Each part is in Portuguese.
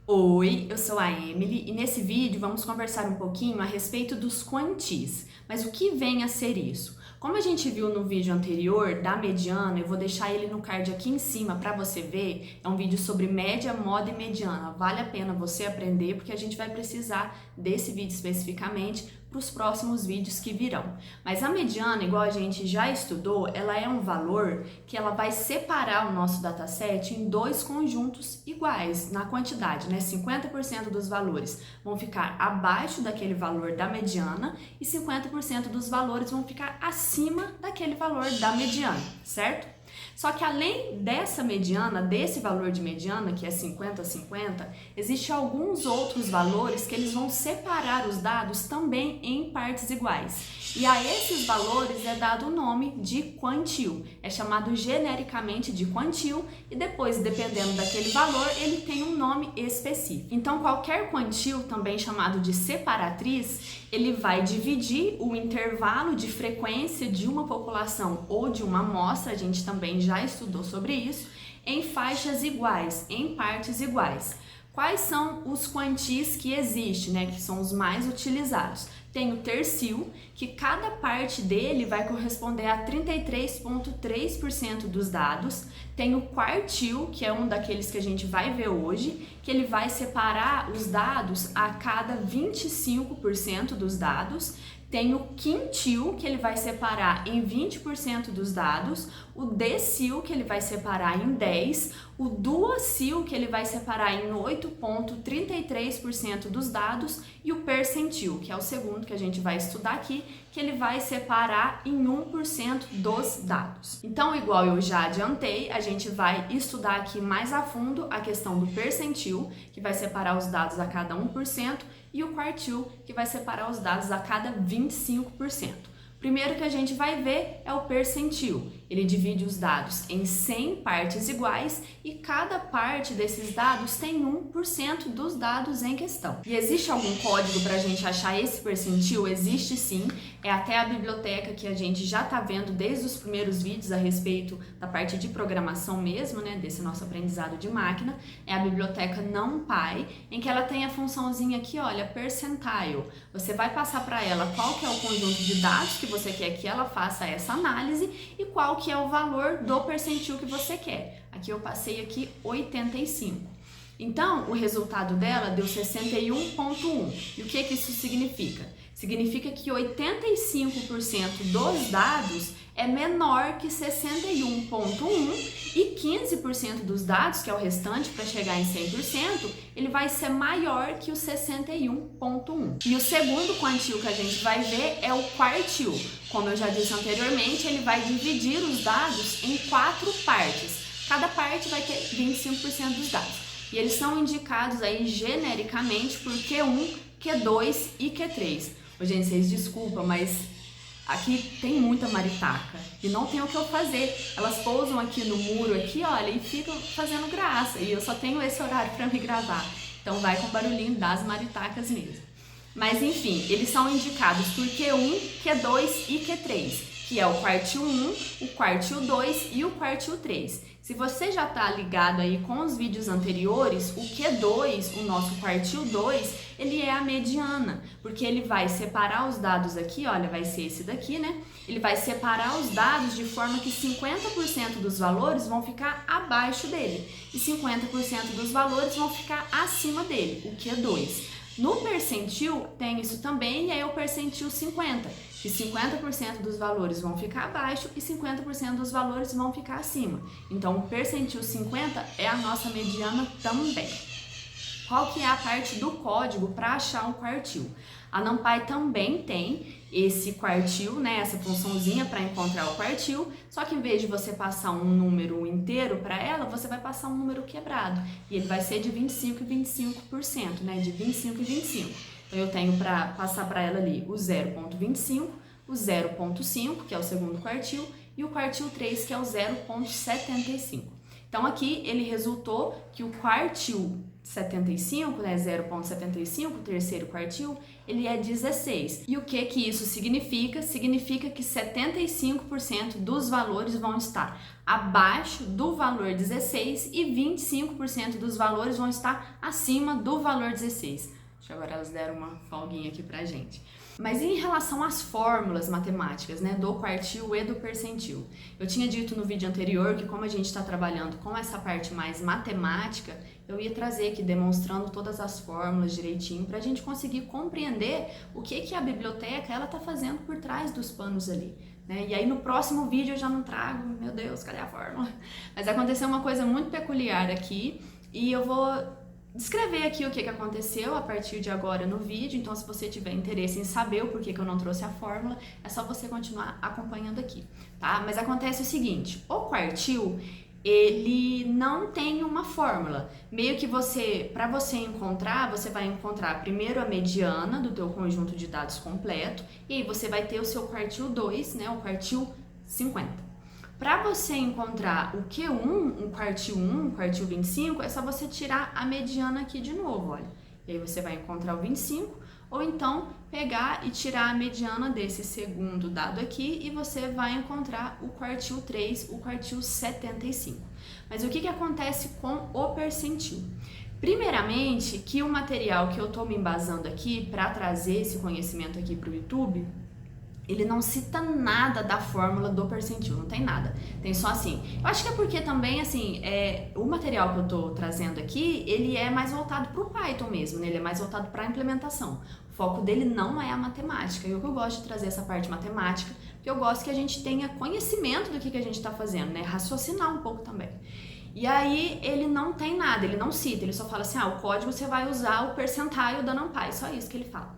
Oi, eu sou a Emily e nesse vídeo vamos conversar um pouquinho a respeito dos quantis. Mas o que vem a ser isso? Como a gente viu no vídeo anterior da mediana, eu vou deixar ele no card aqui em cima para você ver. É um vídeo sobre média, moda e mediana. Vale a pena você aprender porque a gente vai precisar desse vídeo especificamente para os próximos vídeos que virão. Mas a mediana, igual a gente já estudou, ela é um valor que ela vai separar o nosso dataset em dois conjuntos iguais na quantidade, né? 50% dos valores vão ficar abaixo daquele valor da mediana e 50% dos valores vão ficar acima daquele valor da mediana, certo? Só que além dessa mediana, desse valor de mediana, que é 50-50, existem alguns outros valores que eles vão separar os dados também em partes iguais. E a esses valores é dado o nome de quantil. É chamado genericamente de quantil e depois, dependendo daquele valor, ele tem um nome específico. Então, qualquer quantil, também chamado de separatriz, ele vai dividir o intervalo de frequência de uma população ou de uma amostra, a gente também já estudou sobre isso, em faixas iguais, em partes iguais. Quais são os quantis que existem, né, que são os mais utilizados? Tem o tercil, que cada parte dele vai corresponder a 33,3% dos dados. Tem o quartil, que é um daqueles que a gente vai ver hoje, que ele vai separar os dados a cada 25% dos dados. Tem o quintil, que ele vai separar em 20% dos dados, o decil, que ele vai separar em 10%, o duocil, que ele vai separar em 8,33% dos dados, e o percentil, que é o segundo que a gente vai estudar aqui, que ele vai separar em 1% dos dados. Então, igual eu já adiantei, a gente vai estudar aqui mais a fundo a questão do percentil, que vai separar os dados a cada 1%, e o quartil, que vai separar os dados a cada 25%. Primeiro que a gente vai ver é o percentil. Ele divide os dados em 100 partes iguais e cada parte desses dados tem 1% dos dados em questão. E existe algum código para a gente achar esse percentil? Existe sim, é até a biblioteca que a gente já está vendo desde os primeiros vídeos a respeito da parte de programação mesmo, né, desse nosso aprendizado de máquina. É a biblioteca NumPy, em que ela tem a funçãozinha aqui, olha, percentile. Você vai passar para ela qual que é o conjunto de dados que você quer que ela faça essa análise e qual que é o valor do percentil que você quer. Aqui eu passei aqui 85. Então, o resultado dela deu 61,1. E o que isso significa? Significa que 85% dos dados é menor que 61,1 e 15% dos dados, que é o restante para chegar em 100%, ele vai ser maior que o 61,1. E o segundo quantil que a gente vai ver é o quartil. Como eu já disse anteriormente, ele vai dividir os dados em 4 partes. Cada parte vai ter 25% dos dados. E eles são indicados aí genericamente por Q1, Q2 e Q3. Ô, gente, vocês desculpam, mas aqui tem muita maritaca e não tem o que eu fazer. Elas pousam aqui no muro, aqui, olha, e ficam fazendo graça. E eu só tenho esse horário para me gravar. Então vai com o barulhinho das maritacas mesmo. Mas enfim, eles são indicados por Q1, Q2 e Q3, que é o quartil 1, o quartil 2 e o quartil 3. Se você já está ligado aí com os vídeos anteriores, o Q2, o nosso quartil 2, ele é a mediana, porque ele vai separar os dados aqui, olha, vai ser esse daqui, né? Ele vai separar os dados de forma que 50% dos valores vão ficar abaixo dele e 50% dos valores vão ficar acima dele, o Q2. No percentil tem isso também, e aí é o percentil 50, que 50% dos valores vão ficar abaixo e 50% dos valores vão ficar acima. Então, o percentil 50 é a nossa mediana também. Qual que é a parte do código para achar um quartil? A NumPy também tem esse quartil, né, essa funçãozinha para encontrar o quartil, só que em vez de você passar um número inteiro para ela, você vai passar um número quebrado, e ele vai ser de 25 e 25%, né, de 25 e 25. Então eu tenho para passar para ela ali o 0,25, o 0,5, que é o segundo quartil, e o quartil 3, que é o 0,75. Então aqui ele resultou que o quartil 0,75, né, 0,75, o terceiro quartil, ele é 16. E o que isso significa? Significa que 75% dos valores vão estar abaixo do valor 16 e 25% dos valores vão estar acima do valor 16. Acho que agora elas deram uma folguinha aqui pra gente. Mas em relação às fórmulas matemáticas, né, do quartil e do percentil, eu tinha dito no vídeo anterior que como a gente está trabalhando com essa parte mais matemática, eu ia trazer aqui demonstrando todas as fórmulas direitinho para a gente conseguir compreender o que a biblioteca ela está fazendo por trás dos panos ali. Né? E aí no próximo vídeo eu já não trago, meu Deus, cadê a fórmula? Mas aconteceu uma coisa muito peculiar aqui e eu vou descrever aqui o que aconteceu a partir de agora no vídeo, então se você tiver interesse em saber o porquê que eu não trouxe a fórmula, é só você continuar acompanhando aqui, tá? Mas acontece o seguinte, o quartil, ele não tem uma fórmula, meio que para você encontrar, você vai encontrar primeiro a mediana do teu conjunto de dados completo, e aí você vai ter o seu quartil 2, né, o quartil 50. Para você encontrar o Q1, um quartil 25, é só você tirar a mediana aqui de novo, olha. E aí você vai encontrar o 25, ou então pegar e tirar a mediana desse segundo dado aqui e você vai encontrar o quartil 3, o quartil 75. Mas o que acontece com o percentil? Primeiramente, que o material que eu estou me embasando aqui para trazer esse conhecimento aqui para o YouTube, ele não cita nada da fórmula do percentil, não tem nada. Tem só assim. Eu acho que é porque também, assim, o material que eu tô trazendo aqui, ele é mais voltado para o Python mesmo, né? Ele é mais voltado para a implementação. O foco dele não é a matemática. E eu gosto de trazer essa parte matemática, porque eu gosto que a gente tenha conhecimento do que a gente está fazendo, né? Raciocinar um pouco também. E aí ele não tem nada, ele não cita, ele só fala assim, o código você vai usar o percentil da NumPy, só isso que ele fala.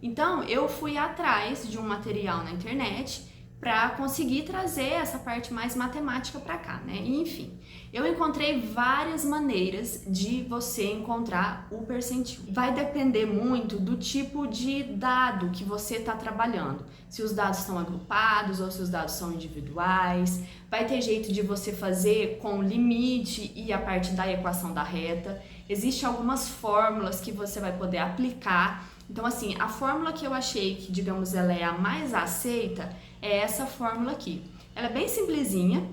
Então, eu fui atrás de um material na internet para conseguir trazer essa parte mais matemática para cá, né? E, enfim, eu encontrei várias maneiras de você encontrar o percentil. Vai depender muito do tipo de dado que você está trabalhando. Se os dados estão agrupados ou se os dados são individuais. Vai ter jeito de você fazer com limite e a parte da equação da reta. Existem algumas fórmulas que você vai poder aplicar. Então, assim, a fórmula que eu achei que, digamos, ela é a mais aceita é essa fórmula aqui. Ela é bem simplesinha,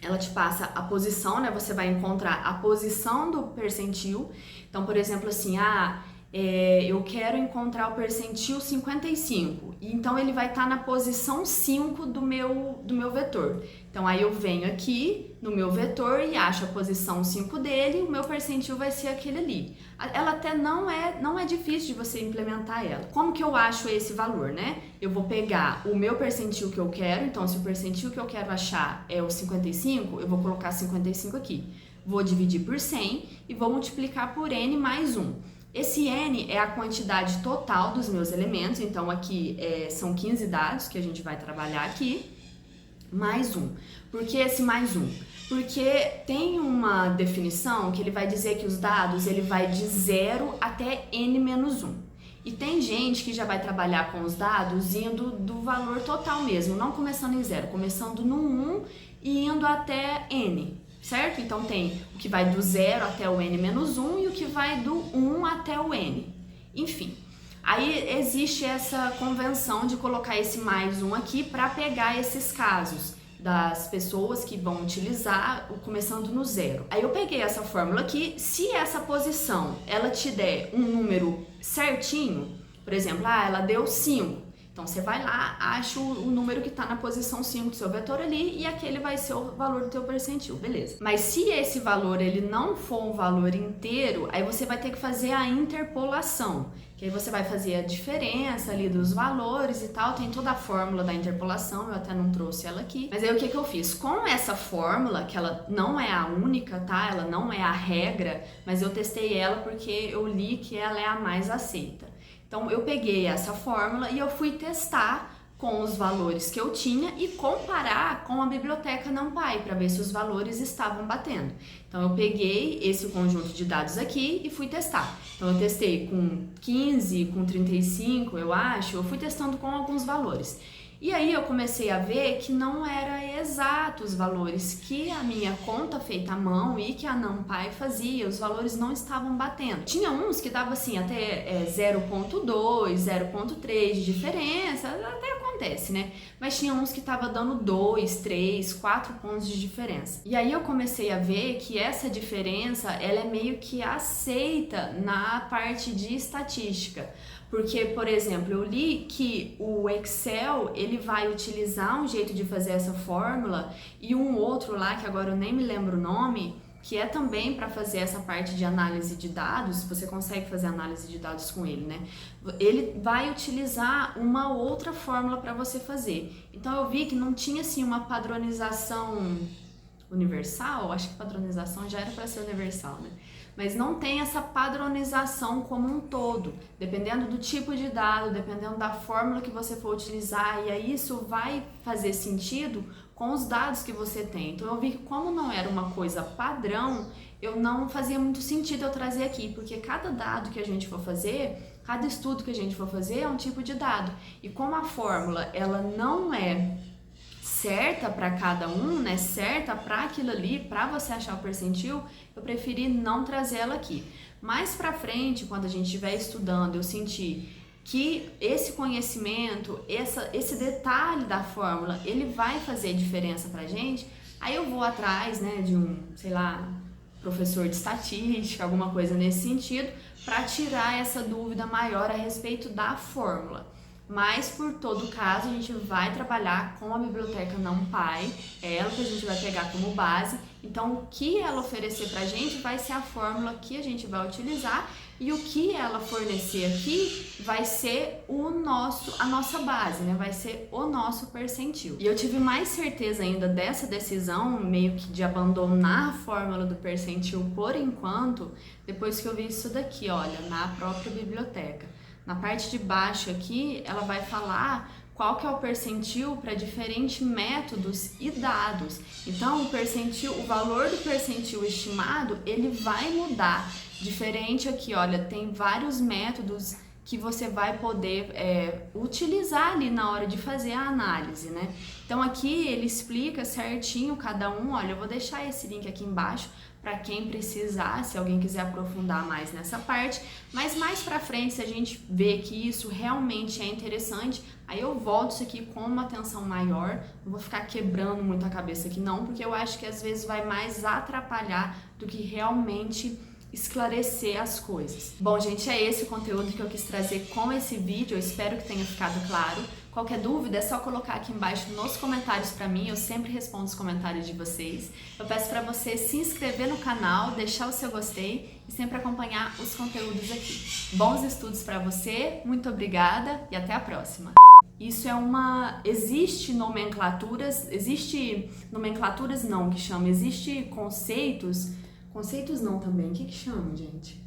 ela te passa a posição, né? Você vai encontrar a posição do percentil. Então, por exemplo, assim, eu quero encontrar o percentil 55. Então, ele vai estar na posição 5 do meu vetor. Então, aí eu venho aqui no meu vetor e acho a posição 5 dele e o meu percentil vai ser aquele ali. Ela até não é difícil de você implementar ela. Como que eu acho esse valor, né? Eu vou pegar o meu percentil que eu quero, então se o percentil que eu quero achar é o 55, eu vou colocar 55 aqui. Vou dividir por 100 e vou multiplicar por n mais 1. Esse n é a quantidade total dos meus elementos, então aqui são 15 dados que a gente vai trabalhar aqui, mais 1. Por que esse mais 1? Porque tem uma definição que ele vai dizer que os dados ele vai de 0 até n menos 1. E tem gente que já vai trabalhar com os dados indo do valor total mesmo, não começando em 0, começando no 1 e indo até n. Certo? Então tem o que vai do 0 até o n menos 1 e o que vai do 1 até o n. Enfim, aí existe essa convenção de colocar esse mais 1 aqui para pegar esses casos das pessoas que vão utilizar começando no 0. Aí eu peguei essa fórmula aqui, se essa posição ela te der um número certinho, por exemplo, ela deu 5. Então, você vai lá, acha o número que está na posição 5 do seu vetor ali e aquele vai ser o valor do teu percentil, beleza. Mas se esse valor ele não for um valor inteiro, aí você vai ter que fazer a interpolação, que aí você vai fazer a diferença ali dos valores e tal, tem toda a fórmula da interpolação, eu até não trouxe ela aqui. Mas aí o que eu fiz? Com essa fórmula, que ela não é a única, tá? Ela não é a regra, mas eu testei ela porque eu li que ela é a mais aceita. Então, eu peguei essa fórmula e eu fui testar com os valores que eu tinha e comparar com a biblioteca NumPy para ver se os valores estavam batendo. Então, eu peguei esse conjunto de dados aqui e fui testar. Então, eu testei com 15, com 35, eu acho, eu fui testando com alguns valores. E aí eu comecei a ver que não era exato os valores que a minha conta feita à mão e que a NumPy fazia, os valores não estavam batendo. Tinha uns que dava assim até 0.2, 0.3 de diferença, até acontece, né? Mas tinha uns que estava dando 2, 3, 4 pontos de diferença. E aí eu comecei a ver que essa diferença, ela é meio que aceita na parte de estatística. Porque, por exemplo, eu li que o Excel, ele vai utilizar um jeito de fazer essa fórmula e um outro lá, que agora eu nem me lembro o nome, que é também para fazer essa parte de análise de dados, você consegue fazer análise de dados com ele, né? Ele vai utilizar uma outra fórmula para você fazer. Então eu vi que não tinha assim uma padronização universal, acho que padronização já era para ser universal, né? Mas não tem essa padronização como um todo, dependendo do tipo de dado, dependendo da fórmula que você for utilizar, e aí isso vai fazer sentido com os dados que você tem. Então eu vi que como não era uma coisa padrão, eu não fazia muito sentido eu trazer aqui, porque cada dado que a gente for fazer, cada estudo que a gente for fazer é um tipo de dado. E como a fórmula ela não é certa para cada um, né, certa para aquilo ali, para você achar o percentil, eu preferi não trazer ela aqui. Mais para frente, quando a gente estiver estudando, eu senti que esse conhecimento, esse detalhe da fórmula, ele vai fazer diferença pra gente, aí eu vou atrás, né, de um, sei lá, professor de estatística, alguma coisa nesse sentido, para tirar essa dúvida maior a respeito da fórmula. Mas, por todo caso, a gente vai trabalhar com a biblioteca NumPy, é ela que a gente vai pegar como base. Então, o que ela oferecer pra gente vai ser a fórmula que a gente vai utilizar e o que ela fornecer aqui vai ser a nossa base, né? Vai ser o nosso percentil. E eu tive mais certeza ainda dessa decisão, meio que de abandonar a fórmula do percentil por enquanto, depois que eu vi isso daqui, olha, na própria biblioteca. Na parte de baixo aqui, ela vai falar qual que é o percentil para diferentes métodos e dados. Então, o valor do percentil estimado, ele vai mudar. Diferente aqui, olha, tem vários métodos que você vai poder utilizar ali na hora de fazer a análise, né? Então aqui ele explica certinho cada um, olha, eu vou deixar esse link aqui embaixo para quem precisar, se alguém quiser aprofundar mais nessa parte, mas mais pra frente, se a gente vê que isso realmente é interessante, aí eu volto isso aqui com uma atenção maior, não vou ficar quebrando muito a cabeça aqui não, porque eu acho que às vezes vai mais atrapalhar do que realmente esclarecer as coisas. Bom, gente, é esse o conteúdo que eu quis trazer com esse vídeo, eu espero que tenha ficado claro. Qualquer dúvida é só colocar aqui embaixo nos comentários pra mim, eu sempre respondo os comentários de vocês. Eu peço pra você se inscrever no canal, deixar o seu gostei e sempre acompanhar os conteúdos aqui. Bons estudos pra você, muito obrigada e até a próxima! Isso é existe nomenclaturas não, que chama, existe conceitos não também, o que chama, gente?